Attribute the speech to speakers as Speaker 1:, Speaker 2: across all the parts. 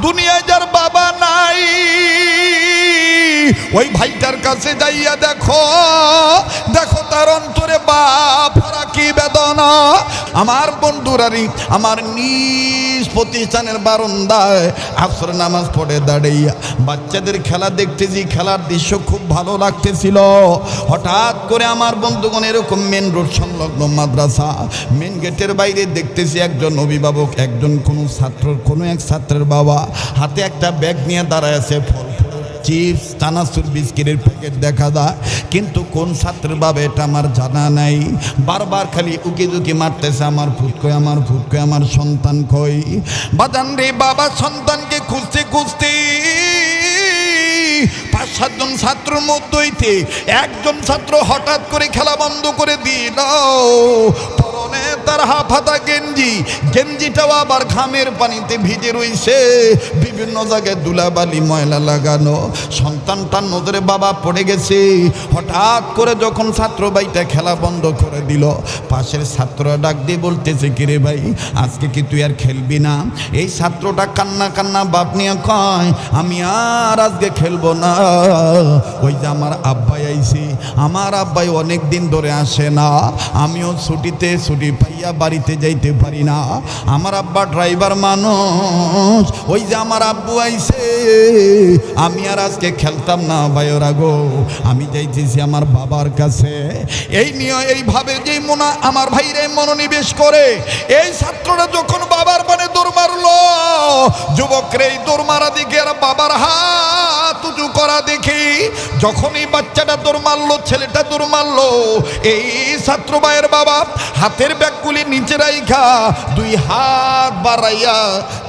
Speaker 1: দুনিয়ায় যার বাবা নাই ওই ভাইটার কাছে যাইয়া দেখো, দেখো তার অন্তরে বাপ হারা কি বেদনা। আমার বন্ধুরারি আমার নিজ প্রতিষ্ঠানের বারান্দায় আসর নামাজ পড়ে দাঁড়িয়ে বাচ্চাদের খেলা দেখতেছি, খেলার দৃশ্য খুব ভালো লাগতেছিল। হঠাৎ করে আমার বন্ধুগণ এরকম মেন রোড সংলগ্ন মাদ্রাসা মেন গেটের বাইরে দেখতেছি একজন অভিভাবক, একজন কোনো এক ছাত্রের বাবা হাতে একটা ব্যাগ নিয়ে দাঁড়ায় আছে, ফল চিপস চানাচুর বিস্কিটের প্যাকেট দেখা যায়, কিন্তু কোন ছাত্রের বাবা এটা আমার জানা নাই। বারবার খালি উকি ঝুঁকি মারতেছে, আমার ভূত কই, আমার ভূত কই, আমার সন্তান কই। বাজান রে বাবা সন্তানকে খুঁজতে খুঁজতে ৫-৭ জন ছাত্রের মধ্যে হইতে একজন ছাত্র হঠাৎ করে খেলা বন্ধ করে দিল। পরনে তার হাফাতা গেঞ্জিটাও আবার ঘামের পানিতে ভিজে রইছে, বিভিন্ন জায়গায় ধুলাবালি ময়লা লাগানো। সন্তানটার নজরে বাবা পড়ে গেছে। হঠাৎ করে যখন ছাত্র ভাইটা খেলা বন্ধ করে দিল, পাশের ছাত্ররা ডাক দিয়ে বলতেছে, কিরে ভাই আজকে কি তুই আর খেলবি না? এই ছাত্রটা কান্না কান্না বাপ নিয়ে কয়, আমি আর আজকে খেলবো না। ওই যে আমার আব্বাই আইছি, আমার আব্বাই অনেক দিন ধরে আসে না, আমিও ছুটি পাইয়া বাড়িতে যাইতে পারি না। আমার আব্বা ড্রাইভার মানুষ, ওই যে আমার আব্বু আইছে, আমি আর আজকে খেলতাম না ভাইয়েরা গো, আমি যাইতেছি আমার বাবার কাছে। এই নিয়ে এইভাবে যে আমার ভাইরে মনোনিবেশ করে এই ছাত্ররা যখন বাবার পানে দৌড় মারলো, যুবকরা এই দৌড় মারা দিকে আর বাবার হাত উঁচু করা দেখি যখন এই বাচ্চাটা দৌড় মারলো, ছেলেটা দৌড় মারলো, এই ছাত্র ভাইয়ের বাবা হাতের ব্যাগগুলি নিচে রাইখা 2 হাত বাড়াইয়া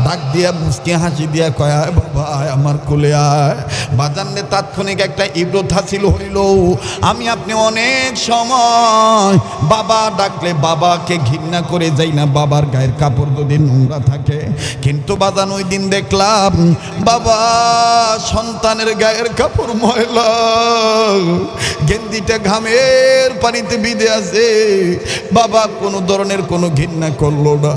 Speaker 1: ডাক দিয়া মুচকি হাসি দিয়া কয়, বাবা আমার কোলে আয়। বাজানে তাৎক্ষণিক একটা ইব্রত হাসিল হইল। আমি আপনি অনেক সময় বাবা ডাকলে বাবাকে ঘৃণা করে যাই না, বাবার গায়ের কাপড় যদি নোংরা থাকে, কিন্তু বাজান ওই দিন দেখলাম বাবা সন্তানের গায়ের কাপড় ময়লা, গেঞ্জিটা ঘামের পানিতে ভিজে আছে। বাবা কোনো ধরনের কোনো ঘৃণা করলো না,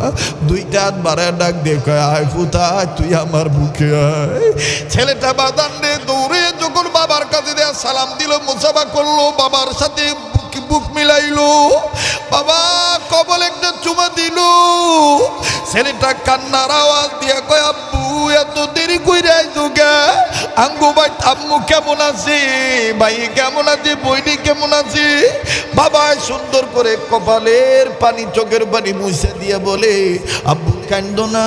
Speaker 1: 2টা হাত বাড়ায় ডাক দিয়ে কয়, আয় পুতা তুই আমার বুকে আয়। ছেলেটা বাজান রে দৌড়ে যখন বাবার কাছে দেয়া সালাম দিল, মুসাফা করলো, বাবার সাথে বুক মিলাইলো, বাবা কবল একটা চুমা দিল। ছেলেটা কান্নার আওয়াজ দিয়া কয়, আব্বু এত দেরি কইরা আইছো কে? আঙ্গু ভাই আম্মু কেমন আছে, ভাই কেমন আছে, বইনি কেমন আছে? বাবা সুন্দর করে কপালের পানি চোখের পানি মুছে দিয়ে বলে, আব্বু কান্দো না,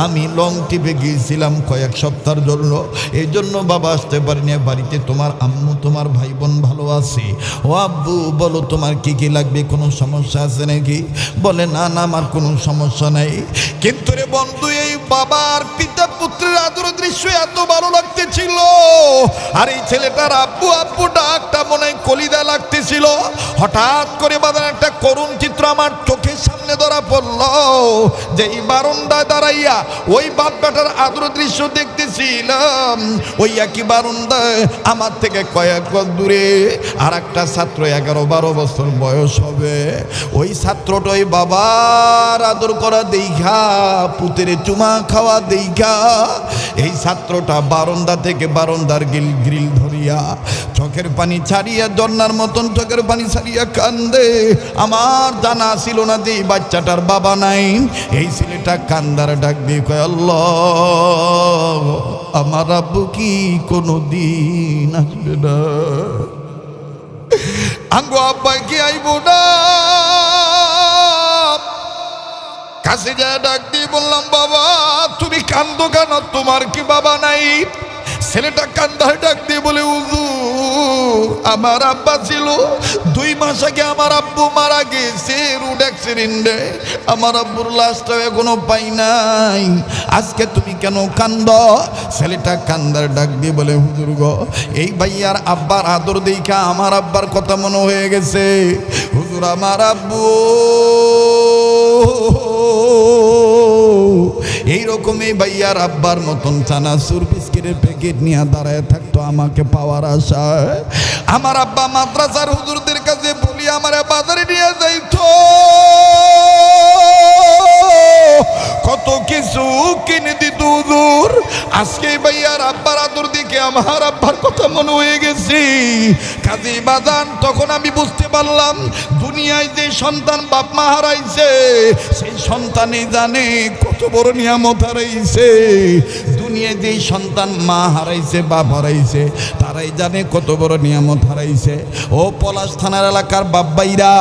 Speaker 1: আমি লং ট্রিপে গিয়েছিলাম কয়েক সপ্তাহের জন্য, এই জন্য বাবা আসতে পারিনি। বাড়িতে তোমার আম্মু তোমার ভাই বোন ভালো আছে? ও আব্বু বলো তোমার কি কি লাগবে, কোনো সমস্যা আছে নাকি? বলে না না আমার কোনো সমস্যা নাই। কিন্তু রে বন্ধু এই বাবার পিতা পুত্রের আদর দৃশ্য এত ভালো লাগতেছিল, আর এই ছেলেটার আব্বু আব্বু ডাকটা মনে হয় কলিদা লাগতেছিল। হঠাৎ করে বাজার একটা করুণ চিত্র আমার চোখের সামনে ধরা পড়ল, যে এই বারান্দায় দাঁড়াইয়া ওই বাপ বেটার আদর দৃশ্য দেখতেছিলাম। ওই একই বারান্দায় আমার থেকে কয়েক গজ দূরে আর একটা ছাত্র 11-12 বছর বয়স হবে। ওই ছাত্রটা ওই বাবার আদর করা দেইখা, পুতের চুমা খাওয়া দেইখা, এই ছাত্রটা বারান্দা থেকে বারান্দার গ্রিল ধরিয়া চোখের পানি ছাড়িয়া ঝর্ণার মতন চোখের পানি ছাড়িয়া কান্দে। আমার জানা ছিল না যে এই বাচ্চাটার বাবা নাই। এই ছেলেটা কান্দার ডাক দিয়ে কয়, আল্লাহ আমার আব্বু কি কোনো দিন আসবে না? আঙ্গো আব্বাই কি আইব না? কাছে যা ডাক দিয়ে বললাম, বাবা তুমি কান্দো কেন, তোমার কি বাবা নাই? ছেলেটা কান্দার ডাক দিয়ে বলে, হুজুর আমার আব্বা ছিল, 2 মাস আগে আমার আব্বু মারা গেছে রোড অ্যাক্সিডেন্টে, আমার আব্বুর লাশটা এখনো পাই নাই, আজকে তুমি কেন কান্দ? ছেলেটা কান্দার ডাক দিয়ে বলে, হুজুর গো এই ভাইয়ার আব্বার আদর দেখা আমার আব্বার কথা মনে হয়ে গেছে। হুজুর আমার আব্বু এইরকম এই ভাইয়ার আব্বার মতন চানাচুর বিস্কিটের প্যাকেট নিয়ে দাঁড়ায় থাকতো আমাকে পাওয়ার আশায়। আমার আব্বা মাদ্রাসার হুজুরদের কাছে বলি আমার বাজারে নিয়ে যাইতো, কত কিছু কিনে দিত হুজুর। আজকে ভাইয়ার আব্বার আদর দিকে আমার আব্বার কথা মনে হয়ে গেছে। কাজী বাজান তখন আমি বুঝতে পারলাম দুনিয়ায় যে সন্তান বাপ মা হারাইছে সেই সন্তানই জানে কত বড় নিয়ামত হারাইছে। দুনিয়ায় যেই সন্তান মা হারাইছে বাপ হারাইছে তারাই জানে কত বড় নিয়ামত হারাইছে। ও পলাশ থানার এলাকার বাপ ভাইরা,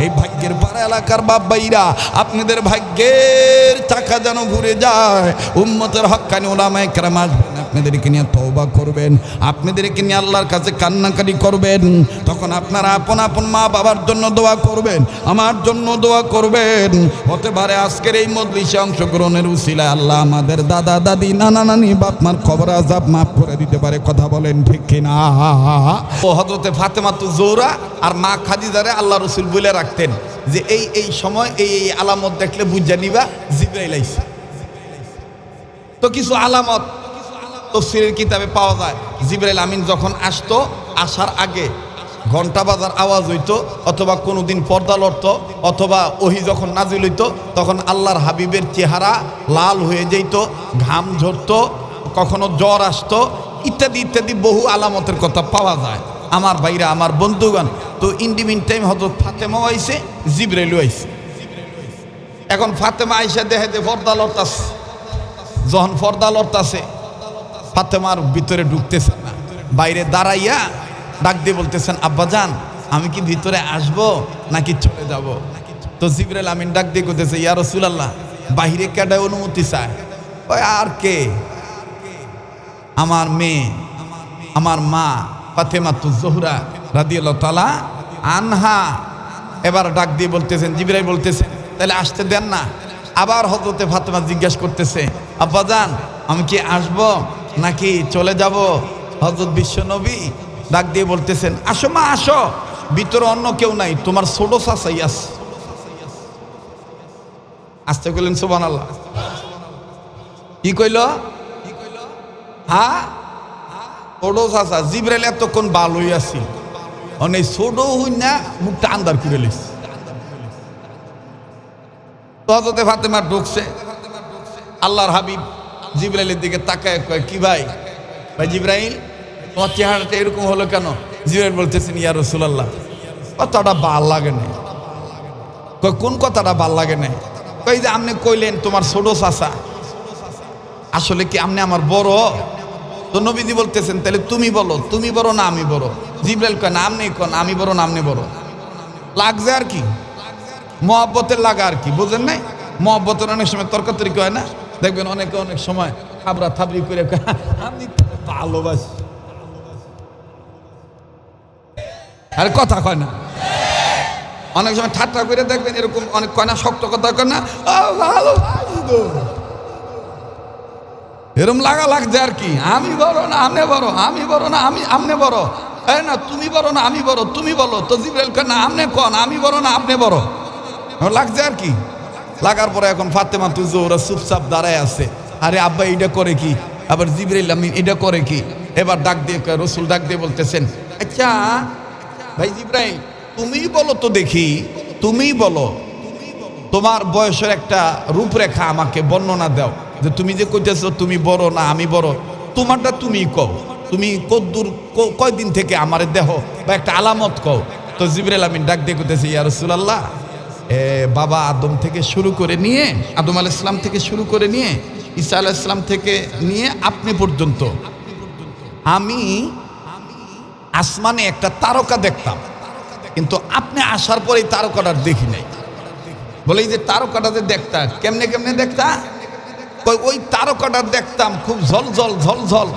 Speaker 1: এই ভাগ্যের পাড়া এলাকার বাপ ভাইরা, আপনাদের ভাগ্যের চাকা যেন ঘুরে যায়। উম্মতের হক্কানি ওলামায়ে কেরাম আসবেন, আপনাদেরকে নিয়ে তওবা করবেন, আপনাদেরকে নিয়ে আল্লাহর কাছে কান্নাকাটি করবেন। তখন আপনারা আপন আপন মা বাবার জন্য দোয়া করবেন, আমার জন্য দোয়া করবেন। হতে পারে আজকের এই মজলিসে অংশগ্রহণের উসিলায় আল্লাহ আমাদের দাদা দাদি নানা নানি বাপ মার কবর আযাব মাফ করে দিতে পারে। কথা বলেন ঠিক কিনা? ও হযরতে ফাতেমাতুজ জোহরা আর মা খাদিজারে আল্লাহ রাসূল বলে রাখতেন যে এই সময় এই আলামত দেখলে বুঝা নিবা জিবরাইল আইছে। তো কিছু আলামত তাফসীরের কিতাবে পাওয়া যায়। জিবরাইল আমিন যখন আসতো, আসার আগে ঘন্টা বাজার আওয়াজ হইতো, অথবা কোনোদিন পর্দা লড়তো, অথবা ওহি যখন নাজিল হইতো তখন আল্লাহর হাবিবের চেহারা লাল হয়ে যেত, ঘাম ঝরতো, কখনো জ্বর আসতো, ইত্যাদি ইত্যাদি বহু আলামতের কথা পাওয়া যায়। আমার ভাইরা, আমার বন্ধুগণ, তো ইন্ডিমিন টাইম হযরত ফাতেমা আইছে, জিবরাইলও আইছে। এখন ফাতেমা আইসা দেখে যে পর্দা লড়তাছে। যখন পর্দা লড়তাছে ফাতেমার ভিতরে ঢুকতেছে না, বাইরে দাঁড়াইয়া ডাক দিয়ে বলতেছেন, আব্বাজান আমি কি ভিতরে আসব নাকি চলে যাব? তো জিবরাইল আমিন ডাক দিয়ে কইতেছে, ইয়া রাসূলুল্লাহ বাহিরে কেডা অনুমতি চায়? ওই আর কে? আমার মেয়ে, আমার মা ফাতেমাতুজ জোহরা রাদিয়াল্লাহু তাআলা আনহা। এবার ডাক দিয়ে বলতেছেন, জিবরাইল বলতেছেন তাহলে আসতে দেন না। আবার হযরতে ফাতেমা জিজ্ঞাসা করতেছে, আব্বাজান আমি কি আসব নাকি চলে যাব? হযরত বিশ্বনবী ডাক দিয়ে বলতেছেন, আসো মা আসো, ভিতরে অন্য কেউ নাই, তোমার ছোট চাচাই আছে। আসতে কইলেন সুবহানাল্লাহ। কি কইল? হ্যাঁ ছোট চাচা। জিবরাইল এতক্ষণ ভালোই আছি, অনেক ছোট হই না মুখটা আন্দার করে লিস। হযরতে ফাতেমা ঢুকছে, আল্লাহর হাবিব জিবরাইলের দিকে তাকায় কয়, কি ভাই? ভাই জিবরাইল তোমার চেহারাটা এরকম হলো কেন? জিবরাইল বলতেছেন, ইয়া রাসূলুল্লাহ কথাটা ভাল লাগে না। কয় কোন কথাটা ভাল লাগে না? কই যে আপনি কইলেন তোমার ছোট চাচা, আসলে কি আপনি আমার বড়? তো নবীজি বলতেছেন তাহলে তুমি বলো, তুমি বড় না আমি বড়? জিবরাইল কয় না, আপনি কোন, আমি বড় না আপনি বড়? লাগছে আর কি, মহব্বতের লাগা আর কি, বুঝেন নাই? মহব্বতের অনেক সময় তর্কাতর্কি হয় না, দেখবেন অনেকে অনেক সময় খাবরা থাবরি করে আমি ভালোবাসি, আর কথা কয় না। অনেক সময় ঠাট্টা করে দেখবেন এরকম অনেক কয় না, শক্ত কথা কয় না, এরকম লাগা লাগছে আর কি। আমি বড় না আপনি বড়, আমি বড় না আপনি বড়, এই না তুমি বড় না আমি বড়, তুমি বলো। তো জিবরাইল কয় না, আপনি কন আমি বড় না আপনি বড়, লাগছে আর কি। লাগার পরে এখন ফাতেমাতুজ জোহরা চুপচাপ দাঁড়ায় আছে। আরে আব্বা এটা করে কি? আবার জিবরাইল আমিন এটা করে কি? এবার ডাক দিয়ে রাসূল ডাক দিয়ে বলতেছেন, আচ্ছা ভাই জিবরাইল তুমি বলো তো দেখি, তুমি বলো, তোমার বয়সের একটা রূপরেখা আমাকে বর্ণনা দাও, যে তুমি যে কইতেছো তুমি বড় না আমি বড়, তোমারটা তুমি কও, তুমি কদ্দুর কয়দিন থেকে আমারে দেহ বা একটা আলামত কও। তো জিবরাইল আমিন ডাক দিয়ে কইতেছে, ইয়া রাসূলুল্লাহ বাবা আদম থেকে শুরু করে নিয়ে, আদম আলাইহিস সালাম থেকে শুরু করে নিয়ে ঈসা আলাইহিস সালাম থেকে নিয়ে আপনি পর্যন্ত আমি আসমানে একটা তারকা দেখতাম, কিন্তু আপনি আসার পরে এই তারকাটা দেখি নাই। বলে এই যে তারকাটা যে দেখতা, কেমনে কেমনে দেখতা? ওই তারকাটা দেখতাম খুব ঝলঝল ঝলঝল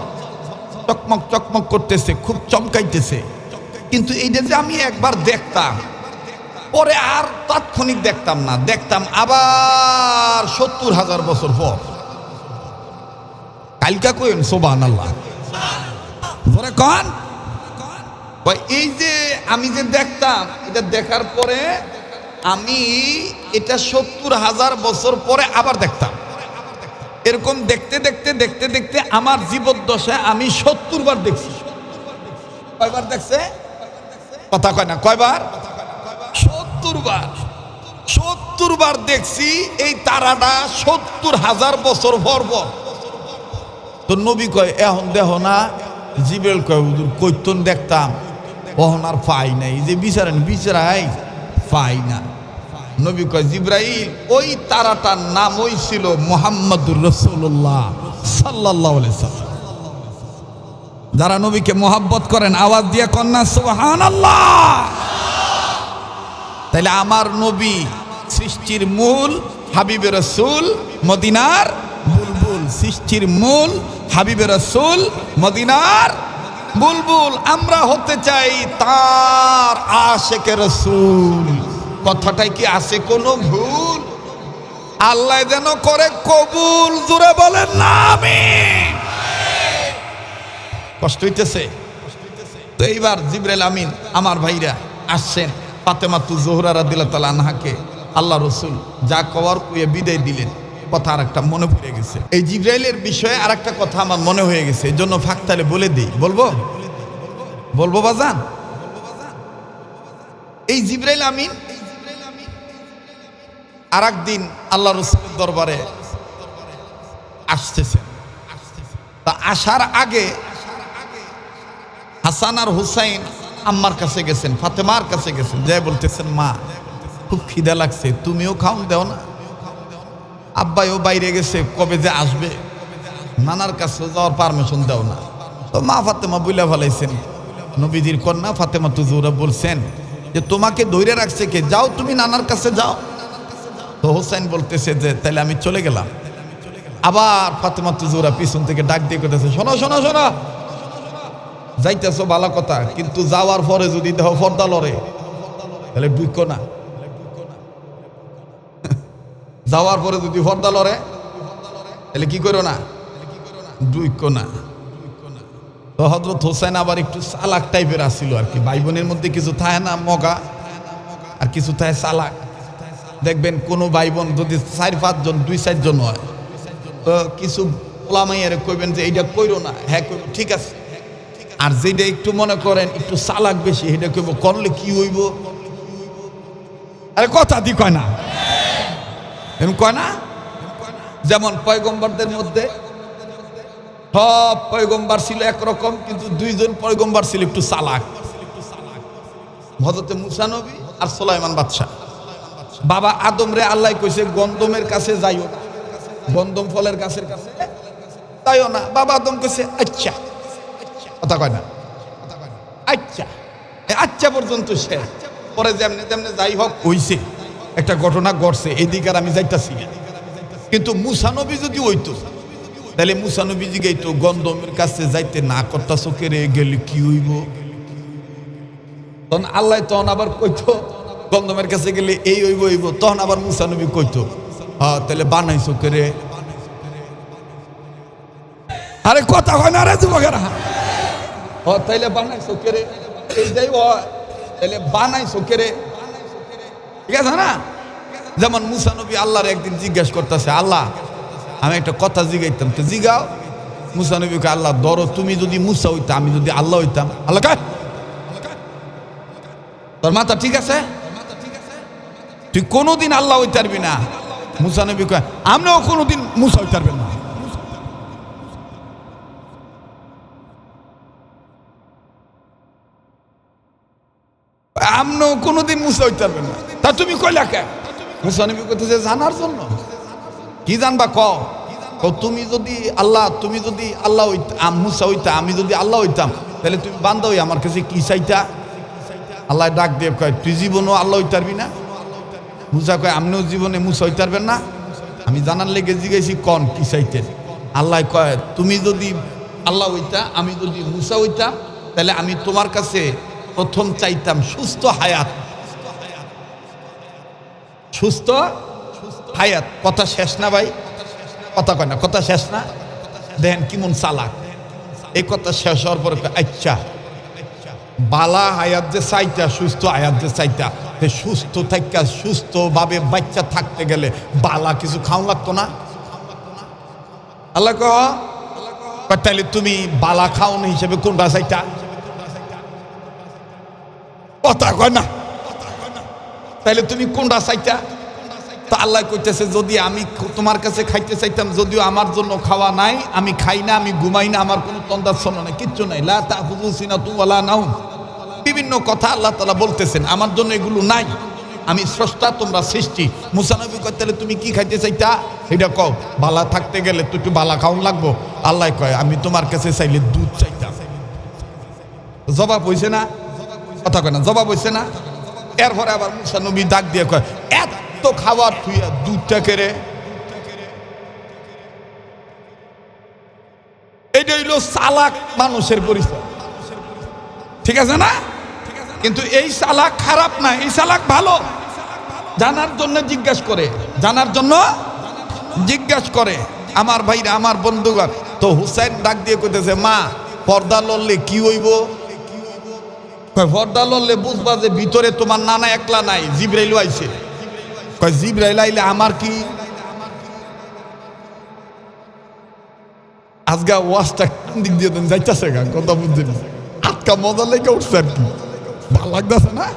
Speaker 1: চকমক চকমক করতেছে, খুব চমকাইতেছে, কিন্তু এইটা যে আমি একবার দেখতাম পরে আর তাৎক্ষণিক দেখতাম না, দেখতাম আবার ৭০,০০০ বছর পর। কালকা কইন সুবহানাল্লাহ, পরে কন এই যে আমি যে দেখতাম, এটা দেখার পরে আমি এটা ৭০,০০০ বছর পরে আবার দেখতাম। এরকম দেখতে দেখতে দেখতে দেখতে আমার জীবদ্দশায় আমি ৭০ বার দেখছি। কয়বার দেখছে? কথা কয় না, কয়বার? ৭০ বার। ৭০ বার দেখছি এই তারাটা ৭০,০০০ বছর পর পর। তো নবী কয় এখন দেখো না, জিব্রাইল কয় হুজুর কইতন দেখতাম, ওহন আর পাই নাই, যে বিচারেন বিচারাই পাই না। নবী কয় জিব্রাইল ওই তারাটার নাম ওই ছিল মুহাম্মাদুর রাসূলুল্লাহ সাল্লাল্লাহু আলাইহি ওয়াসাল্লাম। যারা নবীকে মহব্বত করেন আওয়াজ দিয়ে কন্যা সুবহানাল্লাহ। তাইলে আমার নবী সৃষ্টির মূল, হাবিবে রাসূল মদিনার বুলবুল, সৃষ্টির মূল হাবিবে রাসূল মদিনার বুলবুল। আমরা হতে চাই তার আশিকে রাসূল। কথাটাই কি আছে কোনো ভুল? আল্লাহ যেন করে কবুল, জোরে বলেন না আমিন। কষ্ট হইতেছে তো এইবার জিবরাইল আমিন আমার ভাইরা আসছেন, ফাতেমাতু জোহরা রাদিয়াল্লাহু তাআলা আনহাকে আল্লাহ রসুল যা কওয়ার কইয়ে বিদায় দিলেন। কথা আর একটা মনে পড়ে গেছে, এই জিবরাইলের বিষয়ে আর একটা কথা আমার মনে হয়ে গেছে, এই জন্য ফাঁকতালে বলে দিই। বলবো বলবো বাজান? এই জিবরাইল আমিন আর একদিন আল্লাহ রসুলের দরবারে আসতেছেন। তা আসার আগে হাসান আর হুসাইন আম্মার কাছে গেছেন, ফাতেমার কাছে গেছেন, যাই বলতেছেন মা খুব খিদা লাগছে, তুমিও খাওন দেও না। আব্বাইও বাইরে গেছে, কবে যে আসবে, নানার কাছে যাওয়ার পারমিশন দেও না। তো মা ফাতেমা বইলা ফেলাইছেন, নবীজির কন্যা ফাতেমাতু জোহরা বলছেন যে তোমাকে ধরে রাখছে কে, যাও তুমি নানার কাছে যাও। তো হুসাইন বলতেছে যে তাহলে আমি চলে গেলাম। আবার ফাতেমাতু জোহরা পিছন থেকে ডাক দিয়ে কইতেছে শোনো শোনো শোনো, যাইতেছো ভালো কথা, কিন্তু যাওয়ার পরে যদি দেহ পর্দা লড়ে তাহলে ঢুকো না। যাওয়ার পরে যদি পর্দা লড়ে তাহলে কি করো না, ঢুকো না। তো হযরত হোসেন আবার একটু চালাক টাইপের আসছিল আর কি, ভাই বোনের মধ্যে কিছু থাকে না মগা, আর কিছু থাকে চালাক। দেখবেন কোনো ভাই বোন যদি 4-5 জন 2-4 জন হয়, তো কিছু ওলামাইয়ারে কইবেন যে এইটা কইরো না, হ্যাঁ কইব ঠিক আছে। আর যেটা একটু মনে করেন একটু চালাক বেশি, এটা কইব করলে কি হইব, আরে কথা দি কয় না, এরকম কয় না। যেমন পয়গম্বরদের মধ্যে সব পয়গম্বর ছিল একরকম, কিন্তু 2 জন পয়গম্বর ছিল একটু চালাক, হযরত মুসা নবী আর সুলাইমান বাদশাহ। বাবা আদম রে আল্লাহ কইছে গন্ধমের কাছে যাইও না, গন্ধম ফলের গাছের কাছে যাইও না। বাবা আদম কইছে আচ্ছা, কথা কয় না, আচ্ছা আচ্ছা পর্যন্ত শেষ। পরে যেমনে যেমনে যাই হোক হইছে, একটা ঘটনা ঘটছে, এদিকে আর আমি যাইতাছি। কিন্তু মুসা নবী যদি হইতো তাহলে মুসা নবী জিগাইতো গন্ধমের কাছে যাইতে না করতাছো কে রে, গেলে কি হইব? তখন আল্লাহ তখন আবার কইতো গন্ধমের কাছে গেলে এই হইব হইব। তখন আবার মুসা নবী কইতো হ্যাঁ তাহলে বানাইছো কে রে, আরে কথা হয় না রে যুবকেরা, তাইলে বানাইছো কে রে, এইটাই হয়, তাইলে বানাইছো কে রে, ঠিক আছে না? যেমন মুসা নবী আল্লাহর একদিন জিজ্ঞাসা করতেছে, আল্লাহ আমি একটা কথা জিগাইতাম, তো জিগাও। মুসা নবীকে আল্লাহ ধরো, তুমি যদি মুসা হইতাম, আমি যদি আল্লাহ হইতাম। আল্লাহ কয় তোর মাথা ঠিক আছে, তুই কোনোদিন আল্লাহ হইতে পারবি না। মুসা নবী কয় আমরাও কোনোদিন মুসা হইতে পারবেন না। আমরাও কোনোদিন মুসা হইতে পারবেন না, তা তুমি কইলা কে? মুসা নবী কইতেছে জানার জন্য। কি জানবা কও? তুমি যদি আল্লাহ, তুমি যদি আল্লাহ হইতাম, মুসা হইতা, আমি যদি আল্লাহ হইতাম, তাহলে তুমি বান্দা হই আমার কাছে কি চাইতা? আল্লাহ ডাক দিয়ে কয় তুই জীবনও আল্লাহ হইতে পারবি না। মুসা কয় আপনিও জীবনে মুসা হইতে পারবেন না। আমি জানার লেগে জিজ্ঞাসি কন কি চাইতেন? আল্লাহ কয় তুমি যদি আল্লাহ হইতা, আমি যদি মুসা হইতাম, তাহলে আমি তোমার কাছে প্রথম চাইতাম সুস্থ হায়াত, সুস্থ হায়াত। কথা শেষ না ভাই? কথা কয় না, কথা শেষ না? দেখেন কিমন চালাক। এই কথা শেষ হওয়ার পরে আচ্ছা বালা হায়াত যে চাইতা, সুস্থ হায়াত যে চাইতা, সুস্থ থাকা সুস্থভাবে বাচ্চা থাকতে গেলে বালা কিছু খাওয়া লাগতো না? আল্লাহ কয় তাহলে তুমি বালা খাওন হিসেবে কোনটা চাইতা? কথা কয় না, তাহলে তুমি কোনটা চাইতা? তো আল্লাহ কইতেছে যদি আমি তোমার কাছে খাইতে চাইতাম, যদিও আমার জন্য খাওয়া নাই, আমি খাই না, আমি ঘুমাই না, আমার কোনো তন্দাচ্ছন্ন নাই, কিচ্ছু নাই, লা তাখুযু সিনাতুন ওয়ালা নাওম, বিভিন্ন কথা আল্লাহ তাআলা বলতেছেন, আমার জন্য এগুলো নাই, আমি স্রষ্টা, তোমরা সৃষ্টি। মুসা নবী কয় তাহলে তুমি কি খাইতে চাইতা, এটা কও, বালা থাকতে গেলে তো একটু বালা খাওয়ান লাগবো। আল্লাহ কয় আমি তোমার কাছে চাইলে দুধ চাইতাম। জবাব হইছে না, কথা কয় না, জবাব হইছে না। এরপরে আবার মুসা নবী ডাক দিয়ে কয় এত খাবার থুইয়া দুধটা কেড়ে, এইটা হইল চালাক মানুষের পরিচয়, ঠিক আছে না? কিন্তু এই চালাক খারাপ না, এই চালাক ভালো, জানার জন্য জিজ্ঞাসা করে, জানার জন্য জিজ্ঞাসা করে। আমার ভাইরা, আমার বন্ধুগণ, তো হুসাইন ডাক দিয়ে কইতেছে মা পর্দা লড়লে কি হইব? পর্দা লড়লে বুঝবা যে ভিতরে তোমার নানা একলা নাই, জিবরাইল আইছে। কয় জিবরাইল আইলে আমার কি? আজগা ওয়াজটা কোন দিক দিয়ে যাইতেছে গা, কথা বুঝছি না, আটকা মজা লেগে উঠছে আর কি, ভালো লাগতেছে না?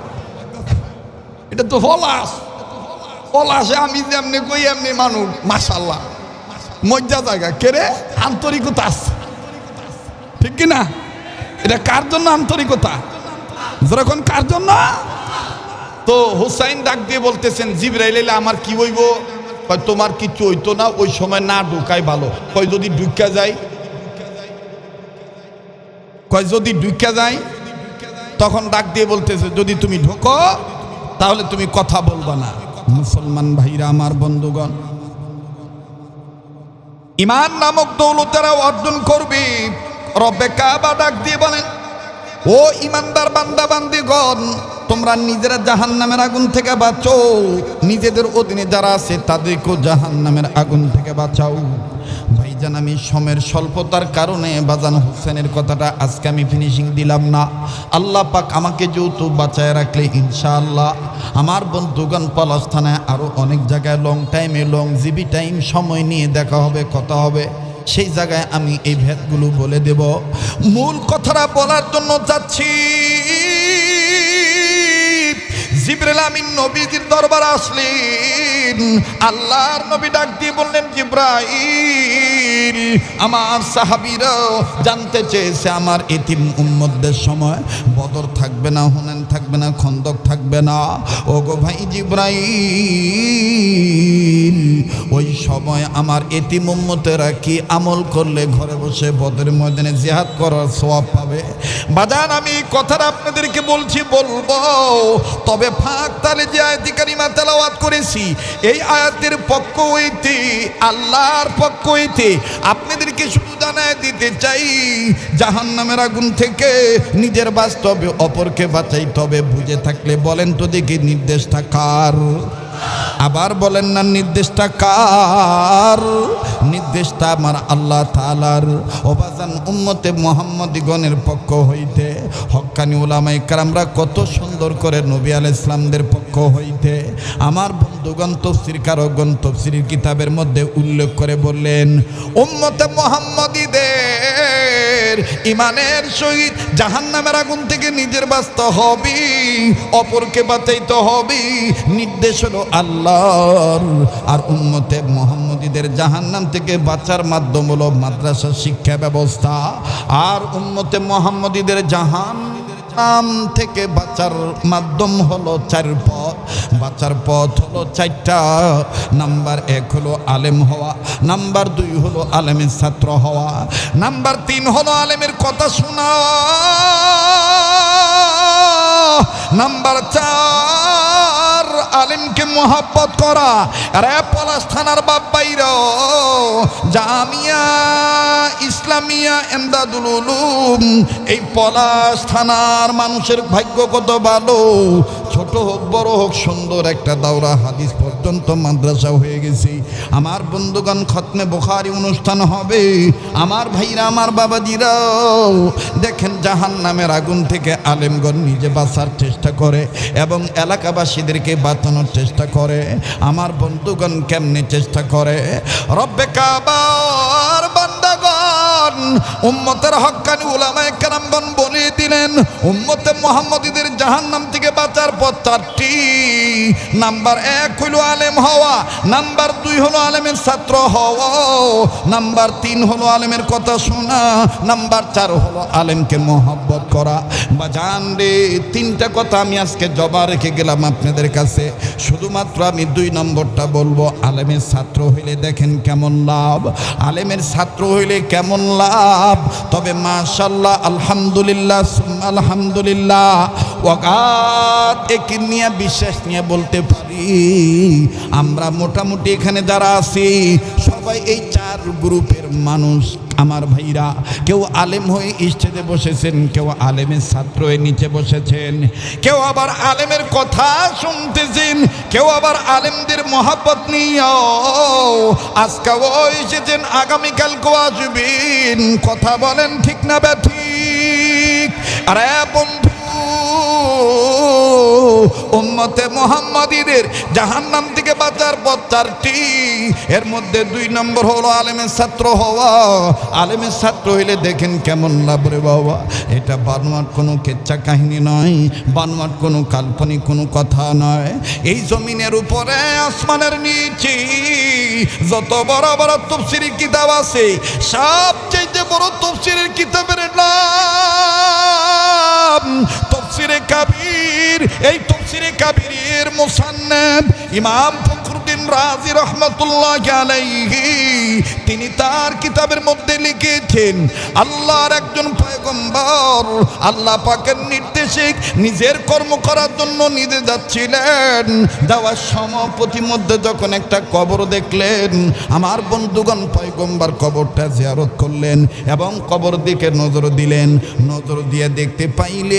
Speaker 1: এটা তো পলাশ, পলাশে আমি যেমনি কই এমনি মানুষ, মাশাআল্লাহ মজ্জা জায়গা কেরে, আন্তরিকতা আছে, ঠিক কিনা? এটা কার জন্য আন্তরিকতা? যখন কার জন্য? তো হুসাইন ডাক দিয়ে বলতেছেন জিবরাইল এলে আমার কি হইব? কয় তোমার কিচ্ছু হইতো না, ওই সময় না ঢুকাই ভালো। কয় যদি ঢুকা যায়, কয় যদি ঢুকা যায়, তখন ডাক দিয়ে বলতেছে যদি তুমি ঢোকো তাহলে তুমি কথা বলবা না। মুসলমান ভাইরা, আমার বন্ধুগণ, ঈমান নামক দৌলতেরা অর্জন করবে। রব্বে কাবা ডাক দিয়ে বলেন ও ঈমানদার বান্দা বান্দিগণ, তোমরা নিজেরা জাহান্নামের আগুন থেকে বাঁচো, নিজেদের অধীনে যারা আছে তাদেরকেও জাহান্নামের আগুন থেকে বাঁচাও। ভাইজান, আমি সময়ের স্বল্পতার কারণে বাজান হোসেনের কথাটা আজকে আমি ফিনিশিং দিলাম না। আল্লাহ পাক আমাকে যেহেতু বাঁচায় রাখলে ইনশাআল্লাহ আমার বন্ধুগণ পলাশ থানায় আরও অনেক জায়গায় লং টাইমে লং জিবি টাইম সময় নিয়ে দেখা হবে, কথা হবে, সেই জায়গায় আমি এই ভেদগুলো বলে দেব। মূল কথাটা বলার জন্য যাচ্ছি। জিবরাইল আমিন নবীজির দরবারে আসলেন, আল্লাহর নবী ডাক দিয়ে বললেন জিবরাইল, আমার সাহাবীরা জানতে চেয়েছে আমার এতিম উম্মতদের সময় বদর থাকবে না, হুনাইন থাকবে না, খন্দক থাকবে না। ওগো ভাই জিবরাইল, ওই সময় আমার এতিম উম্মতেরা কি আমল করলে ঘরে বসে বদরের ময়দানে জিহাদ করার সওয়াব পাবে? বাজান, আমি কথাটা আপনাদেরকে বলছি, বলবো, তবে ফাঁক তালে যে আয়াত কারিমা তেলাওয়াত করেছি, এই আয়াতের পক্ষ হইতে, আল্লাহর পক্ষ হইতে আপনাদেরকে শুধু জানায় দিতে চাই, জাহান্নামের আগুন থেকে নিজের বাস্তবে অপরকে বাঁচাইতে হবে। বুঝে থাকলে বলেন তো দেখি নির্দেশটা কার? আবার বলেন না, নির্দেশটা কার? নির্দেশটা আমার আল্লাহ তাআলার। ওবাজান, উম্মতে মুহাম্মদীগণের পক্ষ হইতে হক্কানি উলামায়ে কেরামরা কত সুন্দর করে নবী আলাইহিস সালামদের পক্ষ হইতে আমার বন্ধুগণ তফসির কারকগণ তফসিরের কিতাবের মধ্যে উল্লেখ করে বললেন, উম্মতে মুহাম্মদীদের ইমানের সহিত জাহান্নামের আগুন থেকে নিজের বাঁচতে হবে, অপরকে বাঁচাইতে হবে, নির্দেশ হলো আল্লাহর। আর উম্মতে মুহাম্মদীদের জাহান্নাম থেকে বাঁচার মাধ্যম হলো মাদ্রাসা শিক্ষা ব্যবস্থা। আর উম্মতে মুহাম্মদীদের জাহান্নাম থেকে বাঁচার মাধ্যম হলো চার পথ। বাঁচার পথ হলো চারটা। নাম্বার 1 হলো আলেম হওয়া, নাম্বার 2 হলো আলেমের ছাত্র হওয়া, নাম্বার 3 হলো আলেমের কথা শোনা, নাম্বার 4 আলেমকে মোহাব্বত করা। আরে পলাশ থানার বাপ ভাইরা, জামিয়া ইসলামিয়া এমদাদুল উলুম, এই পলাশ থানার মানুষের ভাগ্য কত ভালো, ছোট হোক বড় হোক সুন্দর একটা দাওরা হাদিস পর্যন্ত মাদ্রাসা হয়ে গেছি। আমার বন্ধুগণ, খতমে বুখারী অনুষ্ঠান হবে। আমার ভাইরা, আমার বাবাজিরা, দেখেন জাহান্নামের আগুন থেকে আলেমগণ নিজে বাঁচার চেষ্টা করে এবং এলাকাবাসীদেরকে বাঁচানোর চেষ্টা করে। আমার বন্ধুগণ কেমনে চেষ্টা করে? রব্বে কাবার বান্দাগণ, উম্মতের হক্কানি উলামায়ে কেরামগণ বলে বলে দিলেন উম্মতে মুহাম্মদীদের জাহান্নাম থেকে বাঁচার পথ 4টি। নাম্বার 1 হলো আলেম হওয়া, নাম্বার 2 হলো আলেমের ছাত্র হওয়া, নাম্বার 3 হলো আলেমের কথা শোনা, নাম্বার 4 হলো আলেমকে মহব্বত করা। বাজান রে, 3টা কথা আমি আজকে জমা রেখে গেলাম আপনাদের কাছে। শুধুমাত্র আমি 2 নম্বরটা বলবো। আলেমের ছাত্র হইলে দেখেন কেমন লাভ, আলেমের ছাত্র হইলে কেমন লাভ। তবে মাশাআল্লাহ, আলহামদুলিল্লাহ, আলহামদুলিল্লাহ, ওয়াকাত একে নিয়ে বিশ্বাস নিয়ে বলতে পারি আমরা মোটামুটি এখানে যারা আছি সবাই এই 4 গ্রুপের মানুষ। আমার ভাইরা, কেউ আলেম হয়ে স্টেজে বসেছেন, কেউ আলেমের ছাত্র হয়ে নিচে বসেছেন, কেউ আবার আলেমের কথা শুনতেছেন, কেউ আবার আলেমদের মহব্বত নিয়ে আজকেও এসেছেন, আগামীকালকেও আসবেন। কথা বলেন ঠিক না ব্যাঠিক? আরে বন্ধু, উম্মতে মুহাম্মাদীদের জাহান্নাম থেকে বাঁচার পথ 4টি। এর মধ্যে 2 নম্বর হলো আলেমের ছাত্র হওয়া। আলেমের ছাত্র হইলে দেখেন কেমন লাভ রে বাবা। এটা বানোয়াট কোনো কেচ্ছা কাহিনী নয়, বানোয়াট কোনো কাল্পনিক কোনো কথা নয়। এই জমিনের উপরে আসমানের নিচে যত বড় বড় তাফসীরি কিতাব আছে, সবচেয়ে বড় তাফসীরের কিতাবের নাম তাফসীরে কাবীর। এই তাফসীরে কাবীরের মুসান্নিফ ইমাম ফখরুদ্দীন রাজি রাহমাতুল্লাহি আলাইহি তিনি তার কিতাবের মধ্যে লিখেছেন, আল্লাহর একজন পয়গম্বর আল্লাহ পাকের নির্দেশে নিজের কর্ম করার জন্য নিজে যাচ্ছিলেন। যাওয়ার সময় প্রতিমধ্যে যখন একটা কবর দেখলেন, আমার বন্ধুগণ পয়গম্বর কবরটা জিয়ারত করলেন এবং কবর দিকে নজর দিলেন। নজর দিয়ে দেখতে পাইলেন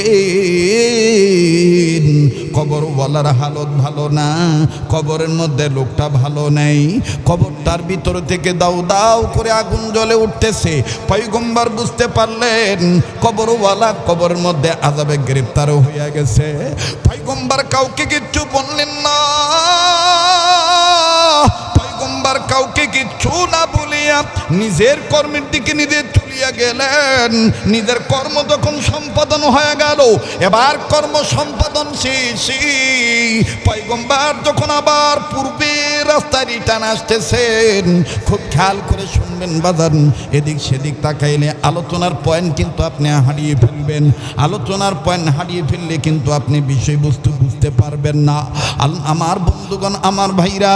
Speaker 1: কবরওয়ালার হালত ভালো না, কবরের মধ্যে লোকটা ভালো নেই। কবরটার ভিতর থেকে দাউ দাউ করে আগুন জ্বলে উঠতেছে। পয়গম্বর বুঝতে পারলেন কবরওয়ালা কবরের মধ্যে আযাবে গ্রেফতার হয়ে গেছে। পয়গম্বর কাউকে কিচ্ছু বললেন না। পয়গম্বর কাউকে কিচ্ছু না বলিয়া নিজের কর্মের দিকে নিজে চলিয়া গেলেন। নিজের কর্ম যখন সম্পাদন হয়ে গেল, এবার কর্ম সম্পাদন শেষে পয়গম্বর যখন আবার পূর্বে রাস্তায় রিটার্ন আসতেছেন, খুব খেয়াল করে শুনবেন বাজান, এদিক সেদিক তাকাইলে আলোচনার পয়েন্ট কিন্তু আপনি হারিয়ে ফেলবেন। আলোচনার পয়েন্ট হারিয়ে ফেললে কিন্তু আপনি বিষয়বস্তু বুঝতে পারবেন না। আমার বন্ধুগণ, আমার ভাইরা,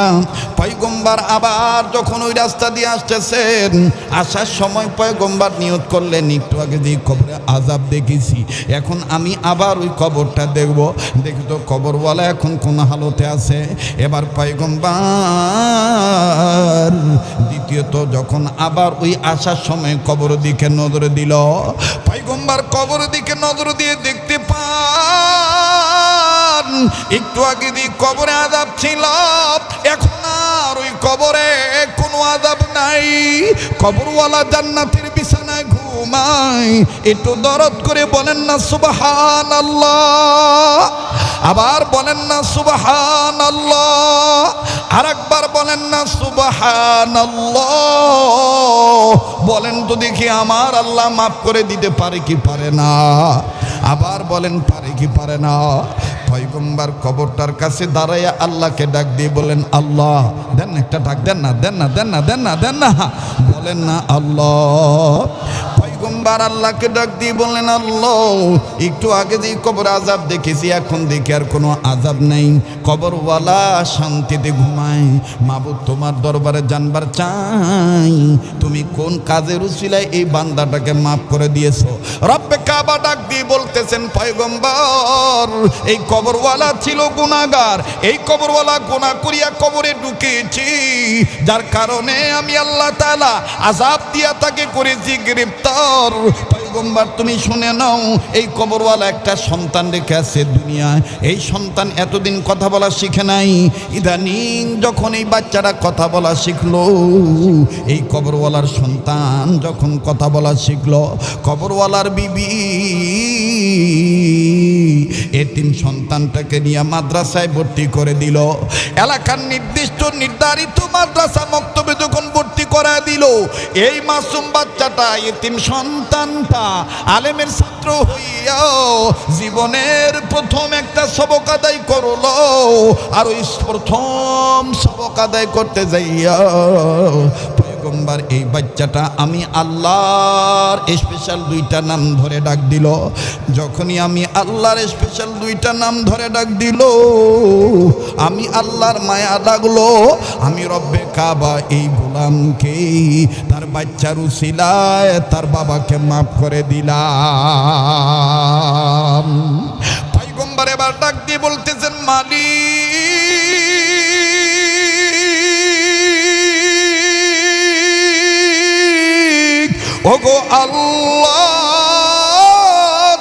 Speaker 1: পয়গম্বর আবার যখন ওই রাস্তা দিয়ে আসতেছেন, আসার সময় পয়গম্বর নিয়ত করলেন, একটু আগে যে কবরে আযাব দেখেছি, এখন আমি আবার ওই কবরটা দেখব, দেখি তো কবরওয়ালা এখন কোন হালতে আছে। এবার পয়গম্বর দ্বিতীয়ত যখন আবার ওই আসার সময় কবর দিকে নজর দিল, পয়গম্বর কবর দিকে নজর দিয়ে দেখতে পান একটু আগে যে কবরে আযাব ছিল, এখন আর ওই কবরে কোনো আযাব নাই। কবরওয়ালা জান্নাতের বিছানায় ঘুমায়। একটু দরদ করে বলেন না সুবহানাল্লাহ। আবার বলেন না সুবহানাল্লাহ। আরেকবার বলেন না সুবহানাল্লাহ। বলেন তো দেখি, আমার আল্লাহ মাফ করে দিতে পারে কি পারে না? আবার বলেন, পারে কি পারে না? পয়গম্বর কবরটার কাছে দাঁড়াইয়া আল্লাহকে ডাক দিয়ে বলেন, আল্লাহ দেন না, একটা ডাক দেন না, দেন না, দেন না, দেন না, দেন না, বলেন না আল্লাহ। পয়গম্বর আল্লাহকে ডাক দিয়ে বললেন, আল্লাহ একটু আগে যে কবর আযাব দেখেছি, এখন দেখি আর কোনো আযাব নেই, কবরওয়ালা শান্তিতে ঘুমায়। মাবুদ, তোমার দরবারে জানবার চাই তুমি কোন কাজের উসিলায় এই বান্দাটাকে মাফ করে দিয়েছো। রব্বে কাবা ডাক দিয়ে বলতেছেন, পয়গম্বর এই কবরওয়ালা ছিল গুনাহগার, এই কবরওয়ালা গুনাহ করিয়া কবরে ঢুকেছি, যার কারণে আমি আল্লাহ তাআলা আযাব দিয়া তাকে করেছি গ্রেফতার। পয়গম্বর তুমি শুনে নাও, এই কবরওয়ালা একটা সন্তান রেখে আছে দুনিয়ায়। এই সন্তান এতদিন কথা বলা শিখে নাই, ইদানিং যখন এই বাচ্চারা কথা বলা শিখলো, এই কবরওয়ালার সন্তান যখন কথা বলা শিখলো, কবরওয়ালার বিবি এতিম সন্তানটাকে নিয়ে মাদ্রাসায় ভর্তি করে দিল। এলাকার নির্দিষ্ট নির্ধারিত মাদ্রাসা মক্তবে যখন ভর্তি করে দিল। এই মাসুম বাচ্চাটা, এতিম সন্তানটা আলেমের ছাত্র হইয়া জীবনের প্রথম একটা সবক আদায় করলো। আর ওই প্রথম সবক আদায় করতে যাইয়া পয়গম্বর এই বাচ্চাটা আমি আল্লাহর স্পেশাল দুইটা নাম ধরে ডাক দিল। যখনই আমি আল্লাহর স্পেশাল দুইটা নাম ধরে ডাক দিল, আমি আল্লাহর মায়া লাগলো। আমি রব্বে কাবা এই গোলামকে তার বাচ্চার উসিলায় তার বাবাকে মাফ করে দিলাম। পয়গম্বর এবার ডাক দিয়ে বলতেছেন, মালিক ওগো আল্লাহ,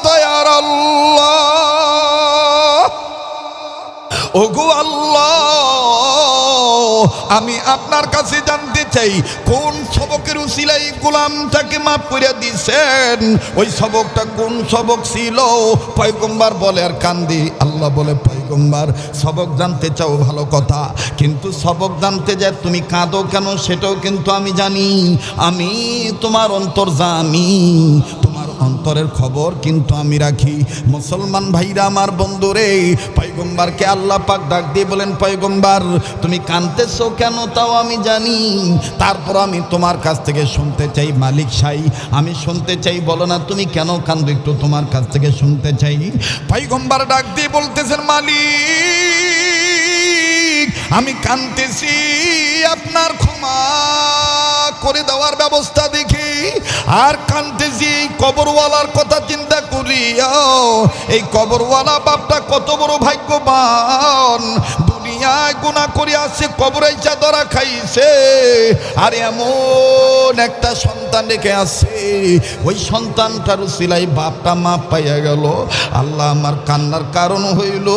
Speaker 1: দয়ার আল্লাহ, ওগো আল্লাহ, আমি আপনার কাছে জানতে চাই কোন সবকের উসিলায় গোলামটাকে মাফ করে দিয়েছেন, ওই সবকটা কোন সবক ছিল? পয়গম্বর বলে আর কান্দি। আল্লাহ বলে, পয়গম্বর সবক জানতে চাও ভালো কথা, কিন্তু সবক জানতে যায় তুমি কাঁদো কেন সেটাও কিন্তু আমি জানি। আমি তোমার অন্তর্যামী, তোমার অন্তরের খবর কিন্তু আমি রাখি। মুসলমান ভাইরা আমার বন্ধুরে, পয়গম্বরকে আল্লাহ পাক ডাক দিয়ে বলেন, পয়গম্বর তুমি কাঁদতেছো কেন তাও আমি জানি, তারপর আমি তোমার কাছ থেকে শুনতে চাই। মালিক সাই আমি শুনতে চাই, বলো না তুমি কেন কাঁদো, একটু তোমার কাছ থেকে শুনতে চাই। পয়গম্বর ডাক দিয়ে বলতেছেন, মালিক আমি কাঁদতেছি আপনার ক্ষমা করে দেওয়ার ব্যবস্থা দেখি, আর কাঁদতেছি এই কবরওয়ালার কথা চিন্তা করি। এই কবরওয়ালা বাপটা কত বড় ভাগ্যবান, দুনিয়ায় গুনাহ করে আসছে, কবরে ইচ্ছা ধরা খাইছে, আর এমন একটা সন্তান রেখে আসছে, ওই সন্তানটার উসিলায় বাপটা মাপ পাইয়া গেল। আল্লাহ আমার কান্নার কারণ হইল,